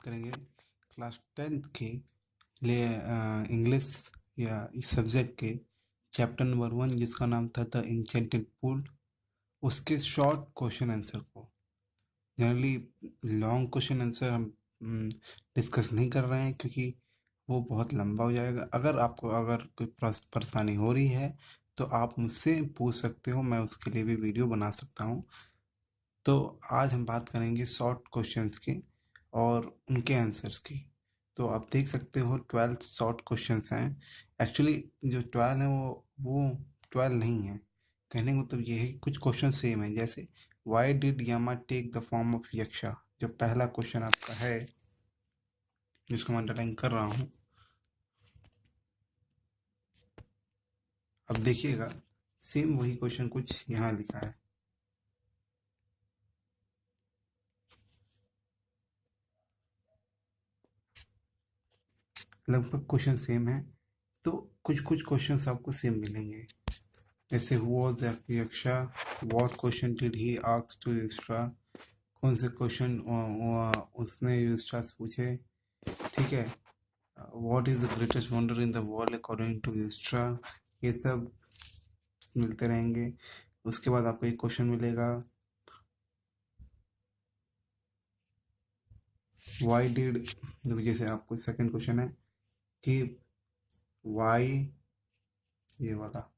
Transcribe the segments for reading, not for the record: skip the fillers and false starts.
करेंगे class 10th के लिए इंग्लिश या इस सब्जेक्ट के चैप्टर नंबर 1 जिसका नाम था द इंचेंटेड पूल, उसके शॉर्ट क्वेश्चन आंसर को। जनरली लॉन्ग क्वेश्चन आंसर हम डिस्कस नहीं कर रहे हैं क्योंकि वो बहुत लंबा हो जाएगा। अगर कोई परेशानी हो रही है तो आप मुझसे पूछ सकते हो, मैं उसके लिए भी वीडियो बना सकता हूँ। तो आज हम बात करेंगे शॉर्ट क्वेश्चंस की और उनके आंसर्स की। तो आप देख सकते हो 12 शॉर्ट क्वेश्चंस हैं। एक्चुअली जो 12 है वो 12 नहीं है। कहने का मतलब ये है कि कुछ क्वेश्चन सेम है, जैसे why did Yama take the form of Yaksha. जो पहला क्वेश्चन आपका है जिसको मैं अंडरलाइन कर रहा हूँ, अब देखिएगा सेम वही क्वेश्चन कुछ यहाँ लिखा है। लगभग क्वेश्चन सेम है, तो कुछ कुछ क्वेश्चंस आपको सेम मिलेंगे। जैसे who was Yaksha, what question did he ask to Yudhishthira, कौन से क्वेश्चन उसने युधिष्ठिर से पूछे। ठीक है, what is the greatest wonder in the world according to Yudhishthira. ये सब मिलते रहेंगे। उसके बाद आपको एक क्वेश्चन मिलेगा, वाई डिड, जैसे आपको सेकंड क्वेश्चन है कि वाई, ये वाला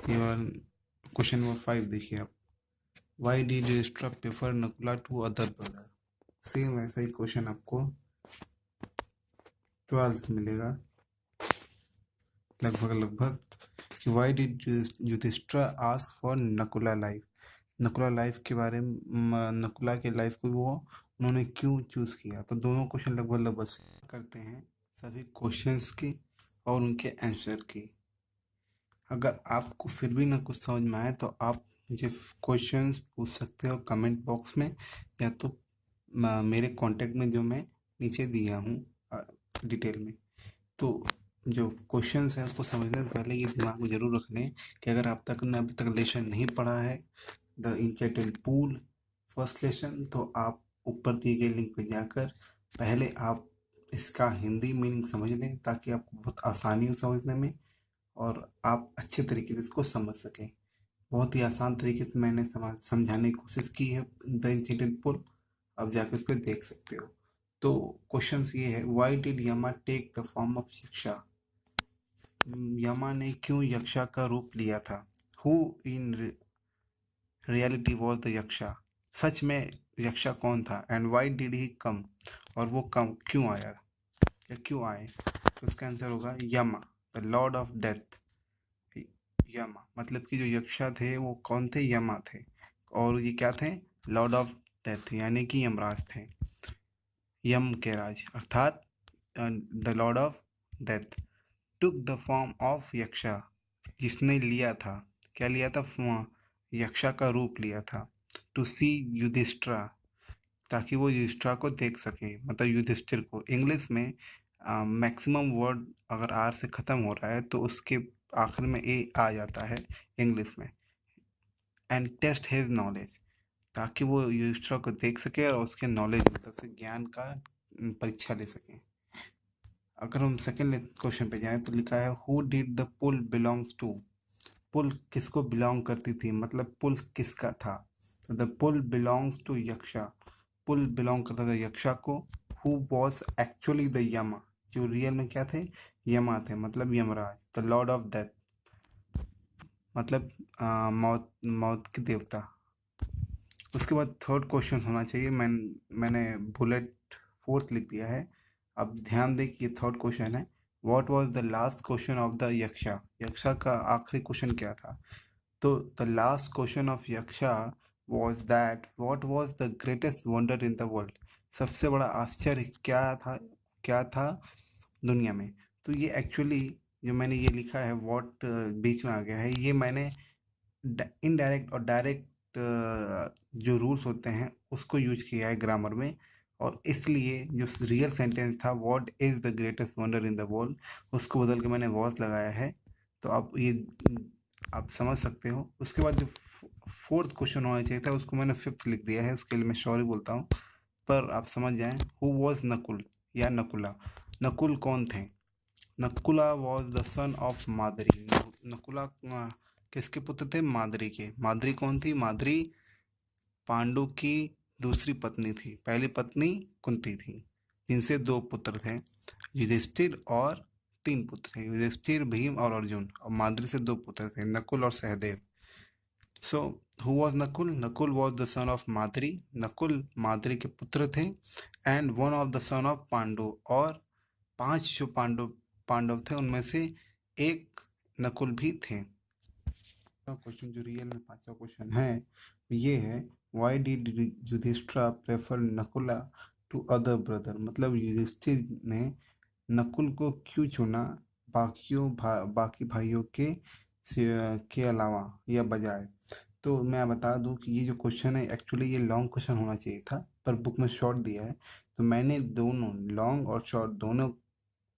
क्वेश्चन नंबर 5 देखिए आप, why did Yudhishthira prefer Nakula to other brother. Same ऐसा ही क्वेश्चन आपको 12th मिलेगा लगभग कि why did Yudhishthir ask for Nakula life. Nakula life के बारे में, नकुला के लाइफ को वो उन्होंने क्यों चूज किया। तो दोनों क्वेश्चन लगभग करते हैं सभी क्वेश्चंस की और उनके आंसर की। अगर आपको फिर भी ना कुछ समझ में आए तो आप मुझे क्वेश्चंस पूछ सकते हो कमेंट बॉक्स में, या तो मेरे कांटेक्ट में जो मैं नीचे दिया हूँ डिटेल में। तो जो क्वेश्चंस है उसको समझने से पहले ये दिमाग में जरूर रख लें कि अगर आप तक ने अभी तक लेसन नहीं पढ़ा है the enchanted pool first lesson, तो आप ऊपर दिए गए लिंक पे जाकर पहले आप इसका हिंदी मीनिंग समझ लें ताकि आपको बहुत आसानी हो समझने में और आप अच्छे तरीके से इसको समझ सकें। बहुत ही आसान तरीके से मैंने समझाने की कोशिश की है द इंचेंटेड पूल, आप जाकर इस पर देख सकते हो। तो क्वेश्चंस ये है, why did Yama take the form of Yaksha. Yama ने क्यों यक्षा का रूप लिया था। Who in reality was the Yaksha, सच में यक्षा कौन था। And why did he come, और वो कम क्यों आया या क्यों आए। तो इसका आंसर होगा यमा द लॉर्ड ऑफ डेथ। यमा मतलब कि जो यक्षा थे वो कौन थे, यमा थे, और ये क्या थे, लॉर्ड ऑफ डेथ यानी कि यमराज थे। यम के राज अर्थात the lord of death took the form of Yaksha, जिसने लिया था, क्या लिया था, यक्षा का रूप लिया था। टू सी युधिष्ठिर, ताकि वो युधिष्ठिर को देख सके, मतलब युधिष्ठिर को। इंग्लिश में मैक्सिमम वर्ड अगर आर से ख़त्म हो रहा है तो उसके आखिर में ए आ जाता है इंग्लिश में। एंड टेस्ट हिज नॉलेज, ताकि वो युधिष्ठिर को देख सके और उसके नॉलेज मतलब से ज्ञान का परीक्षा ले सके। अगर हम सेकेंड क्वेश्चन पे जाएं तो लिखा है who did the pool belongs to. Pool किसको बिलोंग करती थी, मतलब पुल किसका था। The pool belongs to Yaksha, pool belong करता था यक्षा को। हु वॉज एक्चुअली द यमा, जो रियल में क्या थे, यमा थे, मतलब Yamraj. The lord of death मतलब मौत के देवता। उसके बाद थर्ड क्वेश्चन होना चाहिए, मैंने बुलेट फोर्थ लिख दिया है। अब ध्यान दें कि ये थर्ड क्वेश्चन है, what was the last question of the Yaksha. Yaksha का आखिरी क्वेश्चन क्या था। तो the last question of Yaksha was that what was the greatest wonder in the world, सबसे बड़ा आश्चर्य क्या था दुनिया में। तो ये एक्चुअली जो मैंने ये लिखा है व्हाट बीच में आ गया है, ये मैंने इनडायरेक्ट और डायरेक्ट जो रूल्स होते हैं उसको यूज किया है ग्रामर में, और इसलिए जो रियल सेंटेंस था what is the greatest wonder in the world, उसको बदल के मैंने वॉज लगाया है। तो आप समझ सकते हो। उसके बाद जो फोर्थ क्वेश्चन होना चाहिए था उसको मैंने फिफ्थ लिख दिया है, उसके लिए मैं सॉरी बोलता हूँ। पर आप समझ जाएं, हु वॉज नकुल या नकुला। नकुल कौन थे? Nakula was the son of Madri. Nakula किसके पुत्र थे? मादरी के। मादरी कौन थी? मादरी पांडु की दूसरी पत्नी थी। पहली पत्नी कुंती थी, जिनसे दो पुत्र थे, युधिष्ठिर, और तीन पुत्र थे, युधिष्ठिर, भीम और अर्जुन। और माद्री से दो पुत्र थे, नकुल और Sahadev. So who was Nakul? Nakul was the son of Madri. Nakul Madri के पुत्र थे। And one of the son of Pandu, और पांच जो पांडव पांडव थे उनमें से एक नकुल भी थे। क्वेश्चन जो रियल में पांचवा क्वेश्चन है ये है, why did Yudhishthira prefer Nakula to other brother. मतलब युधिष्ठिर ने नकुल को क्यों चुना बाकी भाइयों के अलावा या बजाय। तो मैं बता दूं कि ये जो क्वेश्चन है एक्चुअली ये लॉन्ग क्वेश्चन होना चाहिए था, पर बुक में शॉर्ट दिया है, तो मैंने दोनों लॉन्ग और शॉर्ट दोनों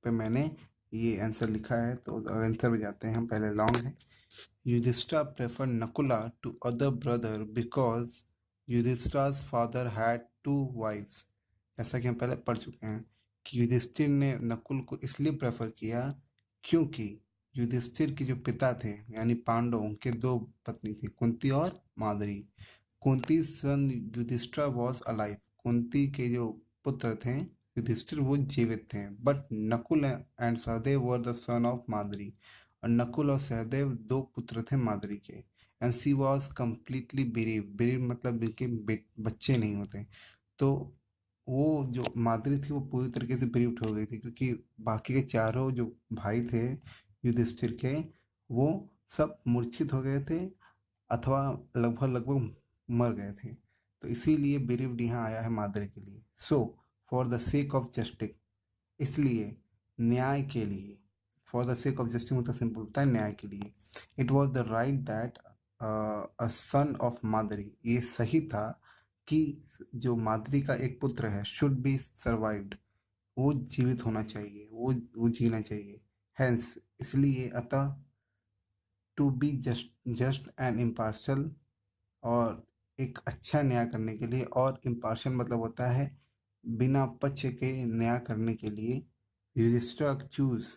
पे मैंने ये आंसर लिखा है। तो आंसर पे जाते हैं हम। पहले लॉन्ग है, Yudhishthira preferred Nakula to other brother because Yudhishthira's father had two wives। जैसा कि हम पहले पढ़ चुके हैं कि युधिष्ठिर ने नकुल को इसलिए प्रेफर किया क्योंकि युधिष्ठिर के जो पिता थे यानी पांडव, उनके दो पत्नी थी, कुंती और Madri. Kunti son Yudhishthir was alive. Kunti के जो पुत्र थे युधिष्ठिर वो जीवित थे, but Nakul and Sahadev were the son of Madri. और नकुल और सहदेव दो पुत्र थे माद्री के। And she was completely bereave. Bereave मतलब बिल्कुल बच्चे नहीं होते। तो वो जो माद्री थी वो पूरी तरीके से बेरीव्ड हो गई थी, क्योंकि बाकी के चारों जो भाई थे युधिष्ठिर के, वो सब मूर्छित हो गए थे अथवा लगभग लगभग मर गए थे। तो इसीलिए बेरीव्ड यहाँ आया है माद्री के लिए। So for the sake of justice, इसलिए न्याय के लिए, for the sake of justice मतलब सिंपल होता है न्याय के लिए। It was the right that a sun of Madri, ये सही था कि जो माद्री का एक पुत्र है शुड बी सर्वाइव्ड, वो जीवित होना चाहिए, वो जीना चाहिए। हेंस, इसलिए अतः, to be just and impartial, और एक अच्छा न्याय करने के लिए, और इम्पार्शल मतलब होता है बिना पक्ष के न्याय करने के लिए, युधिष्ठिर चूज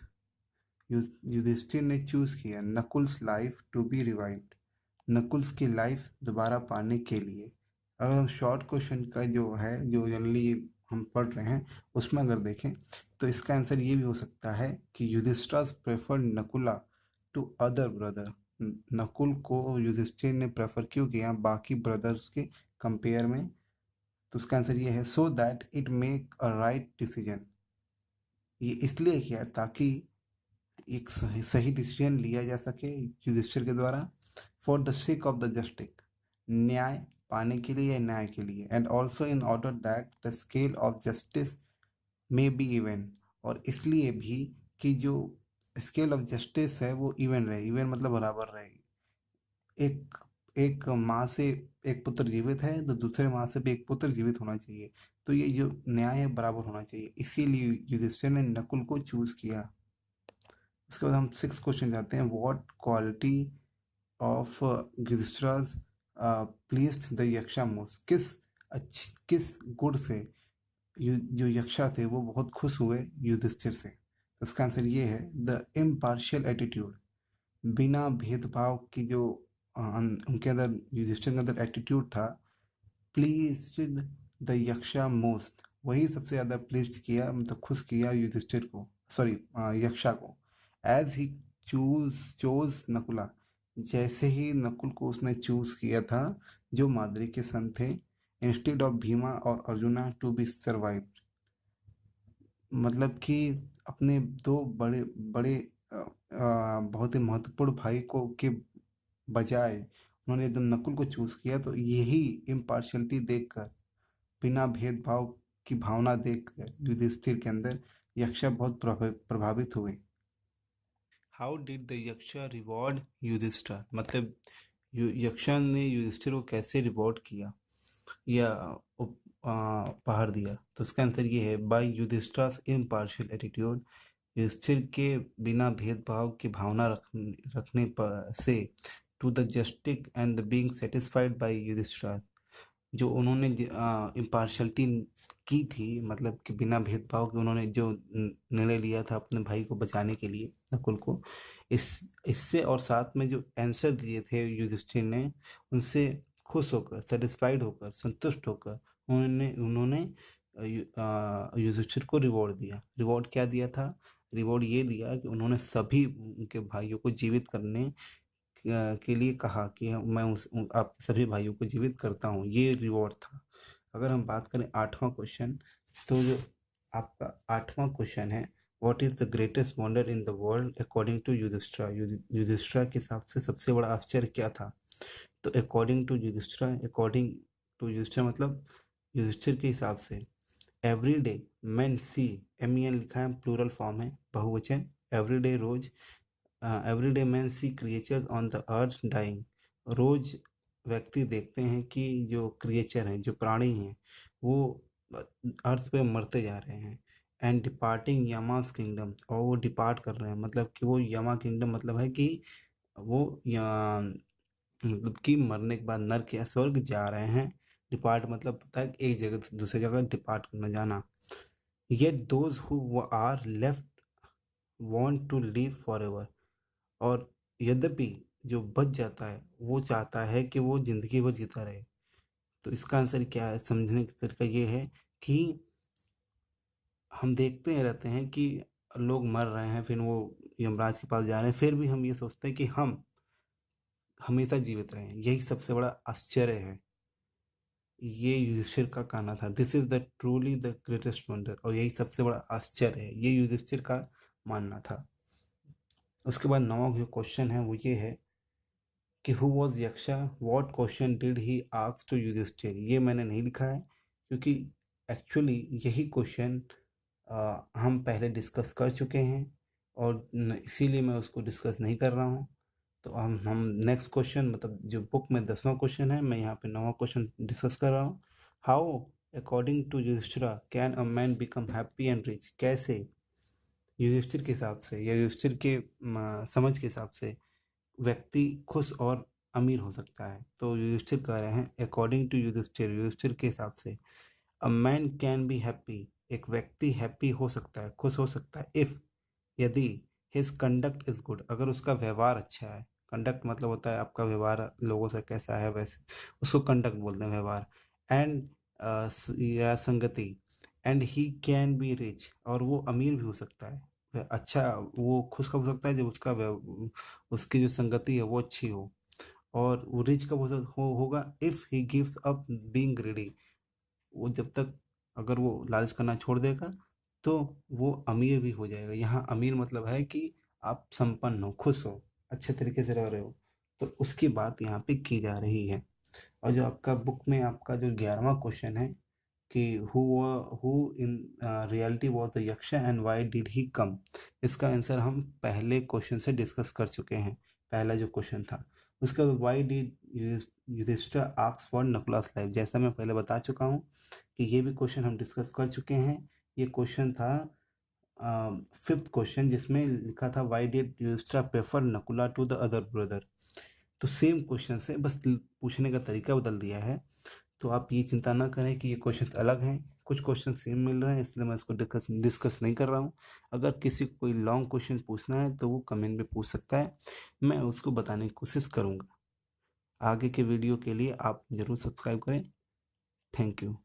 युधिष्ठिर ने चूज किया Nakul's life to be revived, Nakul's की लाइफ दोबारा पाने के लिए। अगर हम शॉर्ट क्वेश्चन का जो है, जो जनरली हम पढ़ रहे हैं, उसमें अगर देखें तो इसका आंसर ये भी हो सकता है कि Yudhishthira preferred Nakula to other brother. Nakul को युधिष्ठिर ने प्रेफर क्यों किया बाकी ब्रदर्स के कंपेयर में। तो उसका आंसर ये है, so that it make a right decision. ये इसलिए किया ताकि एक सही डिसीजन लिया जा सके युधिष्ठिर के द्वारा, for the sake of the justice, न्याय पाने के लिए या न्याय के लिए, and also in order that the scale of justice may be even, और इसलिए भी कि जो स्केल ऑफ जस्टिस है वो इवन रहे। इवन मतलब बराबर रहे। एक एक माँ से एक पुत्र जीवित है तो दूसरे माँ से भी एक पुत्र जीवित होना चाहिए। तो ये जो न्याय है बराबर होना चाहिए, इसीलिए युधिष्ठिर ने नकुल को चूज किया। उसके बाद हम सिक्स क्वेश्चन जाते हैं, what quality of Yudhishthir's pleased the Yaksha most. किस गुण से जो यक्षा थे वो बहुत खुश हुए युधिष्ठिर से। तो उसका आंसर ये है, द इम्पार्शियल एटीट्यूड, बिना भेदभाव की जो उनके अंदर, युधिष्ठिर के अंदर एटीट्यूड था। प्लीज्ड द यक्षा मोस्ट, वही सबसे ज़्यादा प्लीज्ड किया, मतलब खुश किया युधिष्ठिर को, सॉरी यक्षा को। एज ही चोज नकुला, जैसे ही नकुल को उसने चूज किया था जो माद्री के सन थे, इंस्टेड ऑफ भीमा और अर्जुना टू बी सर्वाइव। मतलब कि अपने दो बड़े बड़े बहुत ही महत्वपूर्ण भाई को के बजाय उन्होंने एकदम नकुल को चूज किया। तो यही इम्पार्शियलिटी देखकर, बिना भेदभाव की भावना देखकर युधिष्ठिर के अंदर यक्षा बहुत प्रभावित हुए। How did the Yaksha reward Yudhishthira, मतलब यक्षा ने युधिष्ठिर को कैसे रिवॉर्ड किया या उपहार दिया। तो उसका आंसर ये है, by Yudhishthira's impartial attitude, Yudhishthira के बिना भेदभाव की भावना रखने पर से, to the justice and the being satisfied by Yudhishthira, जो उन्होंने इम्पार्शलिटी की थी, मतलब कि बिना भेदभाव के उन्होंने जो निर्णय लिया था अपने भाई को बचाने के लिए, नकुल को, इस इससे और साथ में जो आंसर दिए थे युधिष्ठिर ने, उनसे खुश होकर, सेटिस्फाइड होकर, संतुष्ट होकर उन्होंने उन्होंने युधिष्ठिर को रिवॉर्ड दिया। रिवॉर्ड क्या दिया था? रिवॉर्ड ये दिया कि उन्होंने सभी उनके भाइयों को जीवित करने के लिए कहा कि मैं आपके सभी भाइयों को जीवित करता हूँ। ये रिवॉर्ड था। अगर हम बात करें 8वां क्वेश्चन, तो जो आपका 8वां क्वेश्चन है, what is the greatest wonder in the world according to Yudhishthira? Yudhishthira के हिसाब से सबसे बड़ा आश्चर्य क्या था? तो अकॉर्डिंग टू युधिष्ठिरा मतलब युधिष्ठिर के हिसाब से, every day man see, MEN लिखा है, प्लूरल फॉर्म है, बहुवचन, एवरीडे रोज, everyday man see creatures on the earth dying, रोज व्यक्ति देखते हैं कि जो क्रिएचर हैं, जो प्राणी हैं, वो अर्थ पे मरते जा रहे हैं। एंड डिपार्टिंग यमास किंगडम, और वो डिपार्ट कर रहे हैं, मतलब कि वो यमा किंगडम मतलब है कि वो मतलब कि मरने के बाद नर्क या स्वर्ग जा रहे हैं। डिपार्ट मतलब होता है कि एक जगह से दूसरी जगह डिपार्ट करना, जाना। Yet those who are left want to live forever, और यद्यपि जो बच जाता है वो चाहता है कि वो जिंदगी भर जीता रहे। तो इसका आंसर क्या है? समझने का तरीका ये है कि हम देखते हैं रहते हैं कि लोग मर रहे हैं, फिर वो यमराज के पास जा रहे हैं, फिर भी हम ये सोचते हैं कि हम हमेशा जीवित रहें। यही सबसे बड़ा आश्चर्य है। ये युधिष्ठिर का कहना था, this is the truly the greatest wonder, और यही सबसे बड़ा आश्चर्य है, ये युधिष्ठिर का मानना था। उसके बाद 9वां जो क्वेश्चन है वो ये है कि who was Yaksha, what question did he ask to Yudhishthira? ये मैंने नहीं लिखा है क्योंकि एक्चुअली यही क्वेश्चन हम पहले डिस्कस कर चुके हैं, और इसीलिए मैं उसको डिस्कस नहीं कर रहा हूँ। तो हम नेक्स्ट क्वेश्चन, मतलब जो बुक में 10वां क्वेश्चन है, मैं यहाँ पे 9वां क्वेश्चन डिस्कस कर रहा हूँ। How according to Yudhishthira can a man become happy and rich? कैसे युधिष्ठिर के हिसाब से, या युधिष्ठिर के समझ के हिसाब से व्यक्ति खुश और अमीर हो सकता है? तो युधिष्ठिर कह रहे हैं, अकॉर्डिंग टू युधिष्ठिर, युधिष्ठिर के हिसाब से, a man can be happy, एक व्यक्ति हैप्पी हो सकता है, खुश हो सकता है, इफ, यदि, हिज कंडक्ट इज गुड, अगर उसका व्यवहार अच्छा है। कंडक्ट मतलब होता है आपका व्यवहार लोगों से कैसा है, वैसे उसको कंडक्ट बोलते हैं, व्यवहार। एंड या संगति, and he can be rich, और वो अमीर भी हो सकता है। अच्छा, वो खुश कब हो सकता है? जब उसकी जो संगति है वो अच्छी हो। और वो रिच कब होगा? If he gives up being greedy, वो जब तक, अगर वो लालच करना छोड़ देगा तो वो अमीर भी हो जाएगा। यहाँ अमीर मतलब है कि आप संपन्न हो, खुश हो, अच्छे तरीके से रह रहे हो, तो उसकी बात यहाँ पे की जा रही है। और जो आपका बुक में आपका जो 11वां क्वेश्चन है कि who in reality was the Yaksha and why did he come, इसका आंसर हम पहले क्वेश्चन से डिस्कस कर चुके हैं, पहला जो क्वेश्चन था। उसका why did Yudhishthir ask for Nakula's life, जैसा मैं पहले बता चुका हूँ कि ये भी क्वेश्चन हम डिस्कस कर चुके हैं। ये क्वेश्चन था 5th क्वेश्चन, जिसमें लिखा था why did Yudhishthira prefer Nakula to the other brother. तो सेम क्वेश्चन से बस पूछने का तरीका बदल दिया है। तो आप ये चिंता ना करें कि ये क्वेश्चन अलग हैं, कुछ क्वेश्चन सेम मिल रहे हैं, इसलिए मैं इसको डिस्कस नहीं कर रहा हूँ। अगर किसी को कोई लॉन्ग क्वेश्चन पूछना है तो वो कमेंट में पूछ सकता है, मैं उसको बताने की कोशिश करूँगा। आगे के वीडियो के लिए आप ज़रूर सब्सक्राइब करें। Thank you.